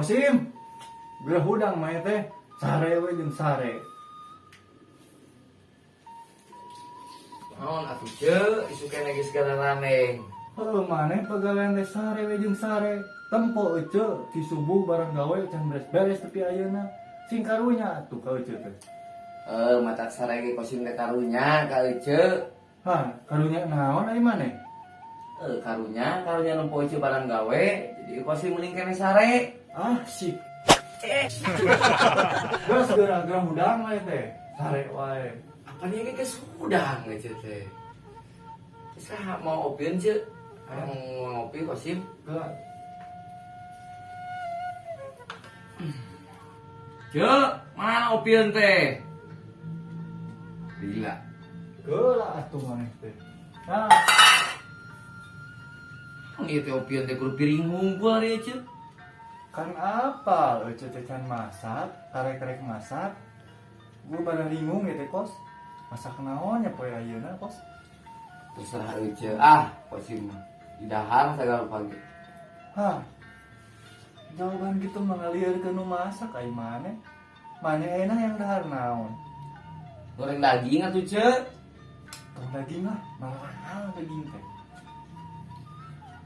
Kosim, belah hudang mah teh sare we jeung sare. Naon atuh ce, isu kene geus segala rame. Heuh maneh pegawaian teh sare we jeung sare. Tempo ece ti subuh barang gawe can beres-beres tepi ayeuna. Sing karunya atuh ka ece teh. Matak sare ge kosim teh karunya ka ece. Hah, karunya naon ari maneh? Karunya nempo ece barang gawe, jadi kosim mending kene sare. Ah, sip. Geus geura-geura hudang we teh. Sare wae. Apa nih ini kesudang ece teh. Saha mau opieun ce? Mau ngopi kosim? Geus. Cek, mana opieun teh? Gila. Geula atuh maneh teh. Nah, Ieu teh opieun teh kudu piring hungkul ari ce. kan apa? Ece teh can masak, karek-karek masak. Gua pada bingung ya teh kos. Masak naon ya poe ayeuna kos? Terserah ece. Kosim mah. Didahar segala pagi. Hah. Jawaban gitu mengalir ke nu masak ai maneh. Maneh enak yang dahar naon? Goreng daging atuh ce. Tong daging lah, mahal daging teh.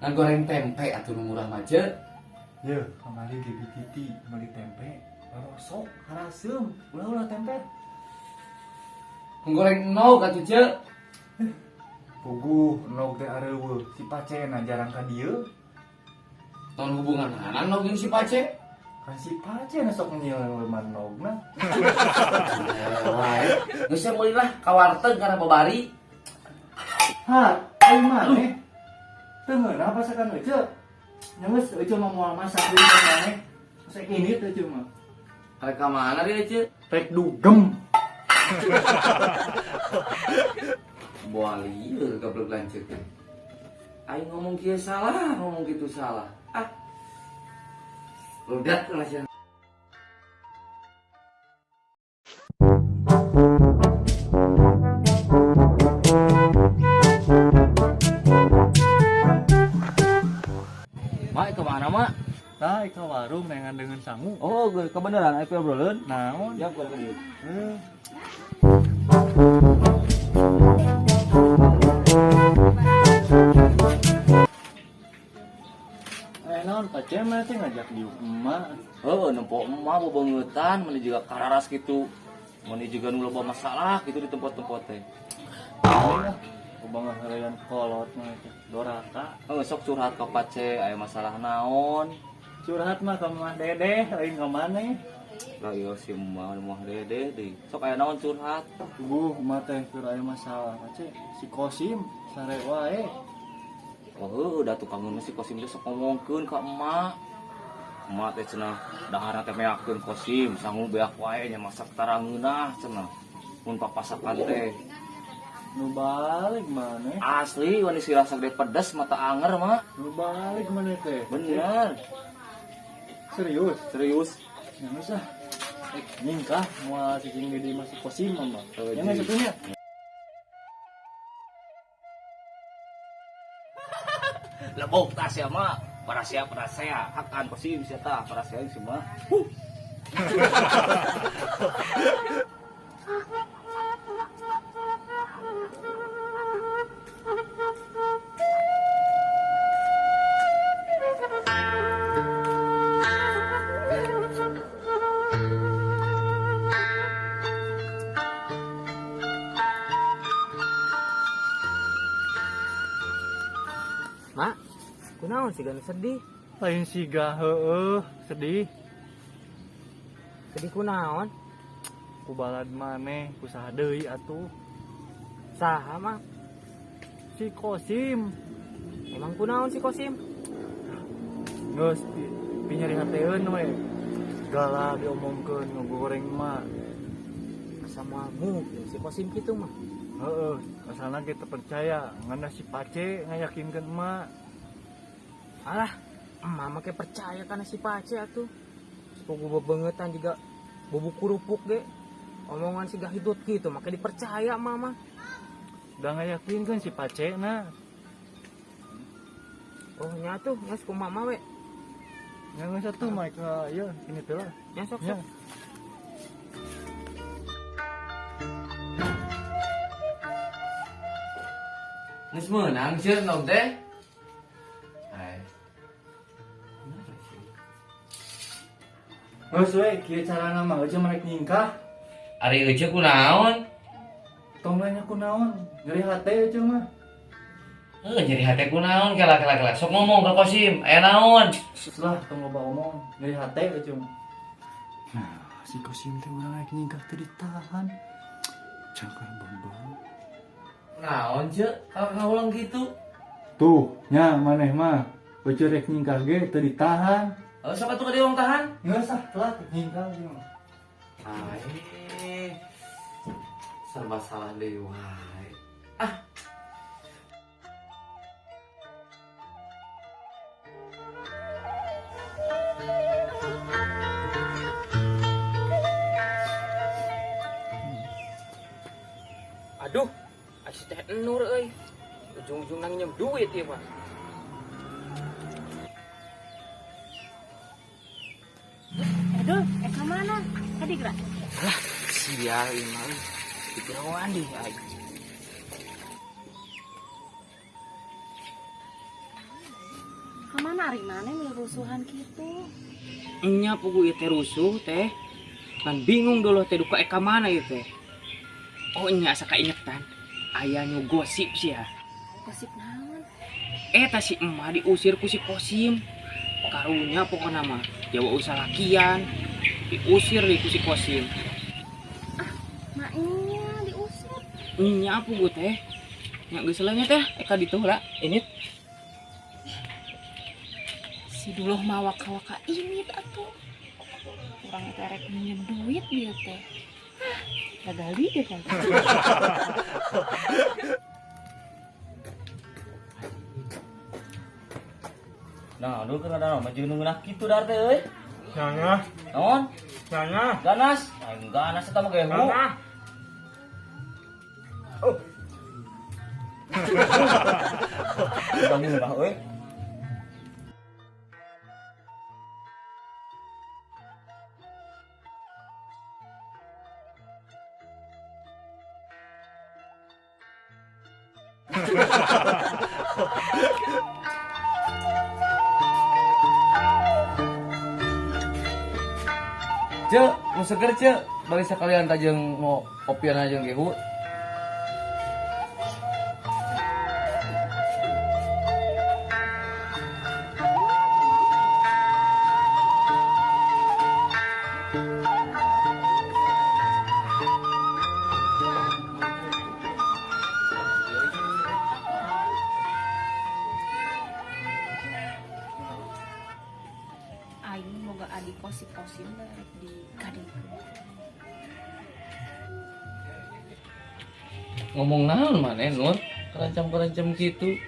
Ngan goreng tempe atuh nu murah mah ce. Ye, kamari di titi meuli tempe, rosok, haraseum, ulah-ulah tempe. Goreng nog atuh ce. Puguh nog teh areueuh, si Pacena jarang ka dieu. Tahun hubungan anak nog jeung si Pace. Kan si Pacena sok nyieun man nogna. Wae. Geus meuli lah ka warteg karena babari. Hah, ai maneh. Teu ngeunah pasakan ece. Ngeus ece mah moal masak deui maneh. Masak ini teh ece mah. Karek ka mana dia ce? Rek dugem. Moal ieu goblok lanceuk. Aing ngomong kieu salah, ngomong gitu salah. Rudat masih. Mak kemana mak? Tah ka warung nengan dengan sangu. Oh, kebenaran aku obrolan. Naon? Ya, gua lihat. Naon Pacena teh ngajak di emak. Nempo emak bebengetan, mana juga kararas gitu. Mana juga nu loba masalah gitu di tempat-tempat teh. Kubangga heureun kolot mah teh. Doraka. Sok curhat ka Pace, aya masalah naon? Curhat mah ka Mah Dedeh, aing ka maneh. Lah iya si mah dede deui. Sok aya naon curhat? Tubuh emak teh keur aya masalah Pace. Si Kosim sare wae. Udah tukangeun si Kosim teh sok ngomongkeun ka emak. Emak teh cenah daharna teh meakeun Kosim, sanggup beak wae nya masak tarangeunah cenah. Mun papasakan teh. Nu balik maneh. Asli wani sirasa gede pedes mata anger mak. Nu balik maneh teh. Bener. Serius. Yang usah. Ningkah moal cicing di masuk Kosim mah. Yang satunya. Lebok tas ya mak. Parasia hakan Kosim sia tah parasia semua. Mak, kunaon sih gana sedih? Lain siga heueuh, sedih. Sedih kunaon? Ku balad maneh, ku saha deui atuh. Saha mak? Si Kosim. Emang kunaon si Kosim? Geus pinyari hateun we. Segala diomongkeun ngogoreng mah. Sama mu, si Kosim kitu mah. Heeh, asalna kita percaya ngana si Pace ngayakinkeun emak. Alah, mama ke percaya karena si Pace atuh. Sepugu bebengetan juga bubuk kurupuk ge. Omongan si gahidut gitu, makanya dipercaya mama. Udah ngayakinkeun si Pace na. Oh nyatu, ngas ku mama we. Yang satu mic ya ini tuh lah. Ya sok Ya. sok. Geus meunang sieun dong teh. Hai. Geus we kieu carana mah aja merek nyingkah. Ari euceuk kunaon? Tong nanya kunaon? Nyeri hate aja mah. Nyeri hate kunaon kelak. Sok ngomong ke Kosim, aya naon? Setelah tong loba omong, nyeri hate aja mah. Nah, si Kosim teh urang rek nyingkah teu ditahan. Cangkar bambang. Naon ceuk? Kalau ngaulang gitu. Tuh, nya maneh mah. Bocor rek nyingkah ge teu ditahan. Sok atuh ka diong tahan. Geus ah, telat nyingkah ge mah. Ai. Serba salah deui wae. Aduh, asa teh enur euy. Ujung-ujung nang nyem duit ieu mah. Aduh, mana? Tadi gerak. Lah, sial ieu mah. Dikirawan deh ay. Kemana ari mana mil rusuhan gitu? Nya pugu ieu teh rusuh teh. Kan bingung dulu teh duka eka mana ieu teh. Oh nya asa kaingetan. Aya nu gosip sih ya. Gosip naon? Eta si emak diusir ku si Kosim. Karunya pokoknya mah jawa usah lakian. Diusir di ku si Kosim. Maknya diusir. Nya pugu teh. Nya geus selanya teh eka ditu lah. Ini Si duluh mah waka-waka ini atuh. Urang teh rek minjem duit dia teh. Gagal deh kan. Nah, aduh kan ada maju nunggunak kitu dar teh euy. Nyanya, Naon? nyanya. Ganas? Aing ganas eta mah gehu. Oh, Bangun lah euy. Cek, mau seger cek. Balik sekalian tajeng mau kopian aja gehu. Aing moga adik kosip-kosip rek di gadekeun. Ngomong naon maneh Nur? Kerancam-kerancam gitu.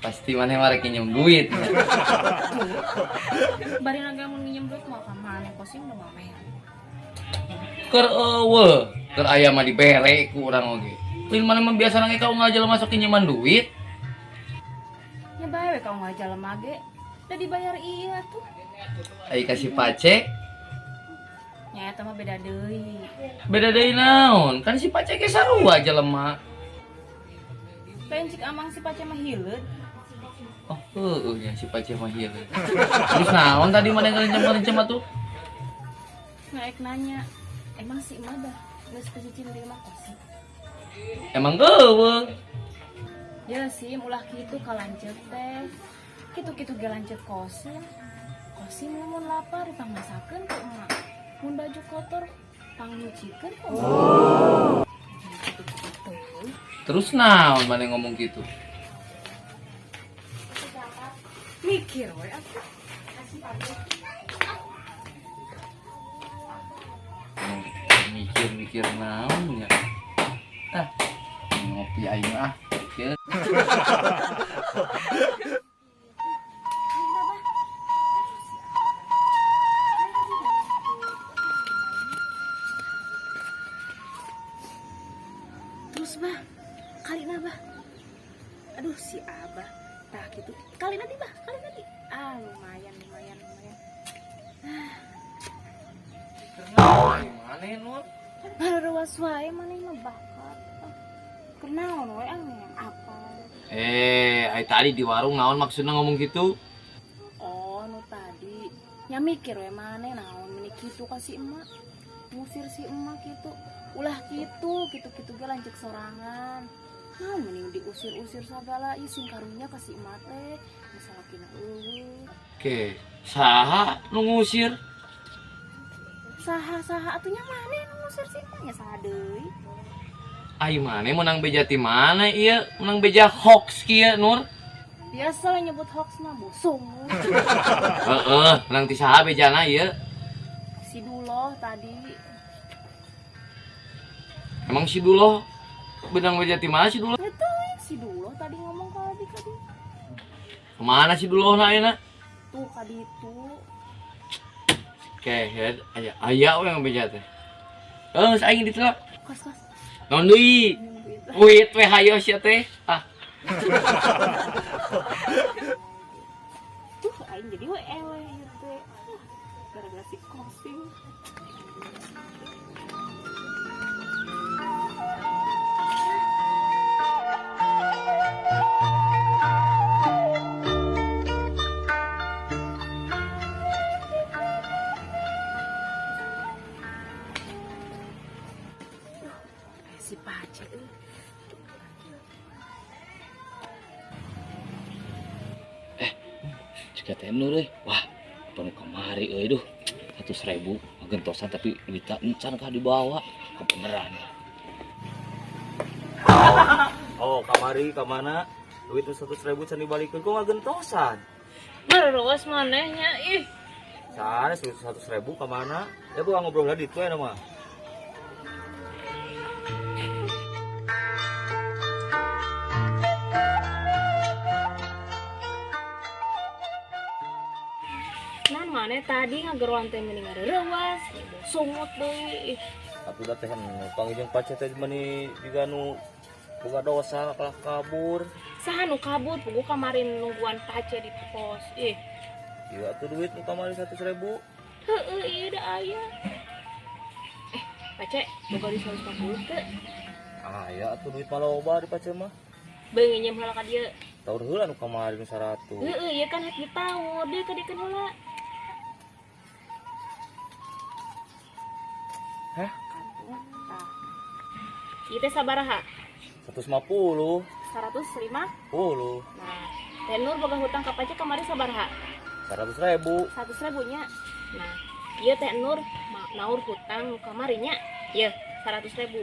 Pasti maneh mah rek nyem duit. Bari nage mun minjem duit mah ka mana kosim udah mamean. Keur eueuh, keur aya mah dibere ku urang oge. Lain maneh mah biasa nang kau ngajal masuk pinjaman duit. Nya bae we kau ngajal mage. Udah dibayar iya tuh. Ai kasih pace, Nya eta mah beda deui. beda deui naon? Kan si pace ge sarua jelema. Lain cik amang si pace mah hileud. Oh, heueuh nya si pace mah ieu. Terus naon tadi maneh ngeurencam-ngeurencam atuh? Ngaek nanya, emang si emak dah geus kecicin di rumah kosim. Emang geuweung. Ya sim ulah kitu kalanceuk teh. Kitu-kitu ge lanceuk kosim. Kosim lamun lapar dipangmasakeun ku emak. Mun baju kotor pangnyucikeun ku emak. Oh. Kitu-kitu. Terus naon maneh ngomong gitu? Mikir we atuh. Mikir-mikir naon ya? Ah, ngopi aing ah. Kieu. Terus bah, kali bah. Aduh si Abah, Tah gitu. Kali nanti bah, kali nanti. Lumayan. Gimana Nur? Baru ruas wae maneh mah bakat. Kenaon we apa? Ay tadi di warung naon maksudnya ngomong gitu? Oh, nu tadi. Nya mikir we maneh naon meni kitu ka si emak. Ngusir si emak kitu. Ulah kitu ge lanceuk sorangan. Naon mending diusir-usir sagala isin karunya ka si emak teh. Misalakina eueuh. Oke, saha nu ngusir? Saha atunya maneh nu ngusir si emaknya saha deui. Ai maneh menang beja ti mana ieu? Menang beja hoax kieu Nur. Biasa lah nyebut hoax mah bosong. Heeh, menang ti saha bejana ieu? Si Duloh tadi. Emang si Duloh benang beja ti mana si Duloh? Itu si Duloh tadi ngomong ka kadi. Kemana si Duloh na ayeuna? Tuh kadi itu. Kehead aya we yang beja teh. Aing ditelak. Kos. Naon deui? Wait we hayo sia teh. Tuh aing jadi we ewe ieu teh. Gara-gara si Kosim. Si Pace Jika teh Nur euy. Wah, panu kamari euy duh. 100.000 gentosan tapi duitna encan kah dibawa. Kebeneran. Oh, kamari ka mana? Duit 100.000 can dibalikeun kok ngagentosan. Beruas manehnya ih. Sare 100.000 ka mana? Ya bukan ngobrol di ditu ya mah. Nan maneh tadi ngageruan teh mending ngareureuwas. Sungut deui. Atuh da teh panggiljeung pace teh meni juga nu boga dosa kalah kabur. Saha nu kabur pugu kamarin nungguan Pace di pos. Ih, Ieu atuh duit nu kamari 100.000. heueuh ieu da aya. Pace, boga di 150 teu. Aya atuh duit maloba di pace mah. Beung nyeum heula ka dieu. Taur heula nu kamari nu 100. Heueuh, ieu kan hek ditawur, dieu kadikeun heula. Hah? Tah. Ieu teh sabaraha? 150. 105. 10. Nah, Teh Nur boga hutang ka Pace kamari sabaraha? 100.000. 100.000 nya. Nah, ieu Teh Nur naur hutang nu kamari nya. Ieu 100.000.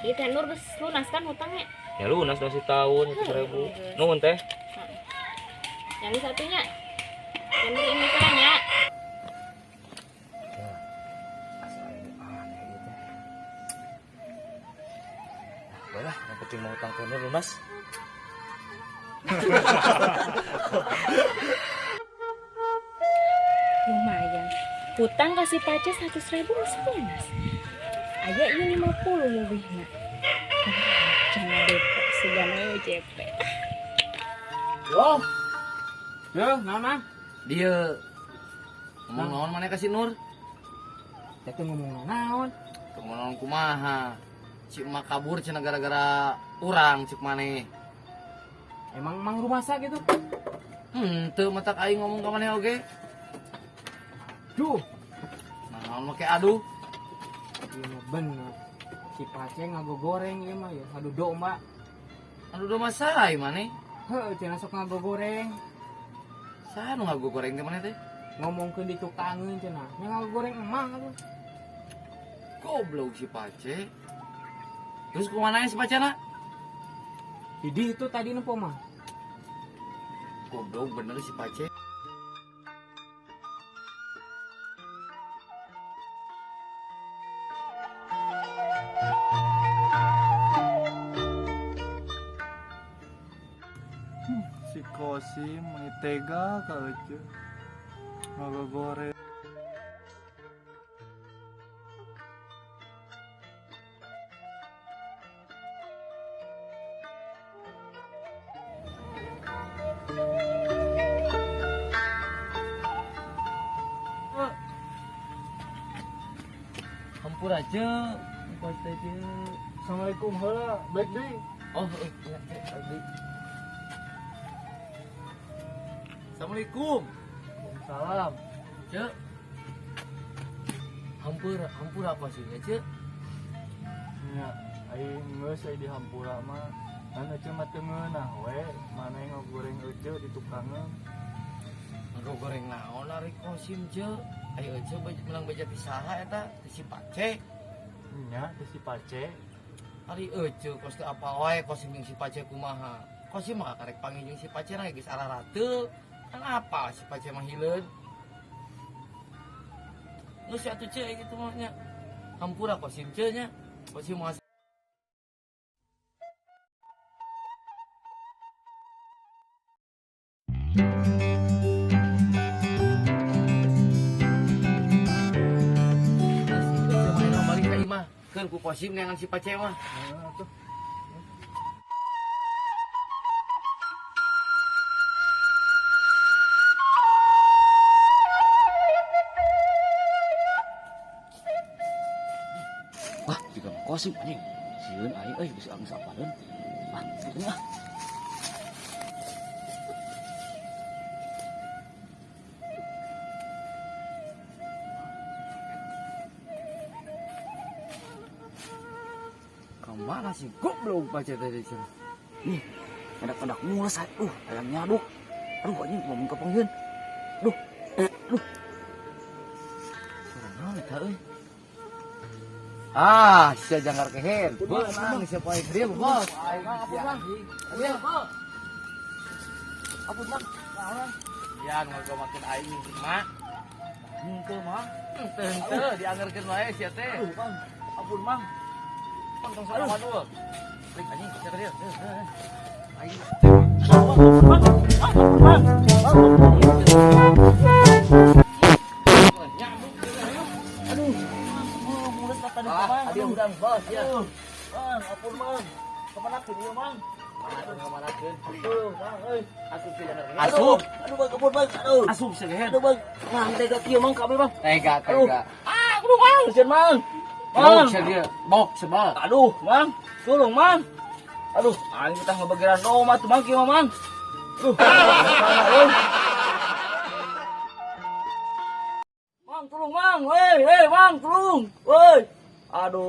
Ieu Teh Nur geus lunaskan hutangnya. Ya lunas masih tahun 100.000. Nuhun teh. Yang satunya. Teh Nur ini keranya. Lah, yang penting mau utang kono lunas. Lumayan. Hutang kasih Pace 100.000 masih lunas. Aya ieu 50 lebihna. Jangan depo segala JP. Yo, Yo, naon? dia ngomong naon mana kasih Nur? Teh ngomong naon? Ngomong kumaha? Si emak kabur cenah gara-gara urang cik maneh. Emang rumah sakit gitu? Teu matak aing ngomong ka maneh oge. Duh, Naon make aduh? ieu mah bener. Si Pace ngagogoreng ieu mah ya. Aduh domba. Aduh do masai maneh. Heuh, cenah sok ngagogoreng. Saha nu ngagogoreng teh maneh teh? Ngomongkeun di tukangeun cenah. Nya ngagogoreng emang atuh. Goblok si Pace. Terus kumana si Pacana? Di itu tadi nempo mah. Goblok bener si Pace. Si Kosim meni tega ka aja. Ngagagoreng. hampur aja. Pos aja. Assalamualaikum heula, baik deui. Oh, iya, tadi. Assalamualaikum. Salam. Cek. Hampur apa sih, ya, Cek? Nya, aing geus aya di hampura mah. Kan ece mah teu ngeunah we, maneh ngogoreng ece di tukangan. Aduh goreng naon ari Kosim, Cek? Ayo Cek menang baja di saha eta? Di si Pace. Nya, teh si Pace. Ari Ece kos teu apa wae Kosim jeung si Pace kumaha. Kosim mah karek panggil jeung si Pace na geus arara teu. Kan apa si Pace mah hileun? Geus atuh Cek gitu mah nya. Hampura Kosim Cek nya. Kosim mah kan ku Kosim neangan si Pace mah. Atuh. Wah, juga mah Kosim anjing. Sieun aing euy geus angsa apaleun. Ah, gitu mah. Kemana sih goblok baca tadi cina? Nih, ada mules ayam nyaduk. Aduh, anjing mau ke panggeun. Duh. Duh. Sareng eta euy. Ah, sia jangkar kehen. Beunang siapa yang dia, Bos? Ampun, Bang. Iya, Bos. Ampun, Bang. Naon? Ya ngogo makin aing mak. Henteu mah. Teu diangerkeun wae sia teh. Aduh, Bang. Ampun, Bang. Pantong salaman dulu. Klik anjing sia teh. Aing. Aduh. Mules tak tadi, Bang. Dia udang, Bos, ya. Bang, ampun, Bang. Kemana ke dia, Bang? Ngamanakeun. Aduh, Bang, euy. Asup teh jangan. Asup. Aduh, Bang, kebun, Bang. Aduh. Asup sia gehet. Aduh, Bang. Nah, tega kieu, Bang, kabeh, Bang. Tega. Aduh, Bang. Sieun, Bang. Bok sia dia. Bok sebal. Aduh, Bang. Tolong, Bang. Aduh, aing kita ngebagiran doma tuh, Bang, kieu, Bang. Aduh. Bang, tolong, Bang. Weh, Bang, tolong. Woi. Aduh,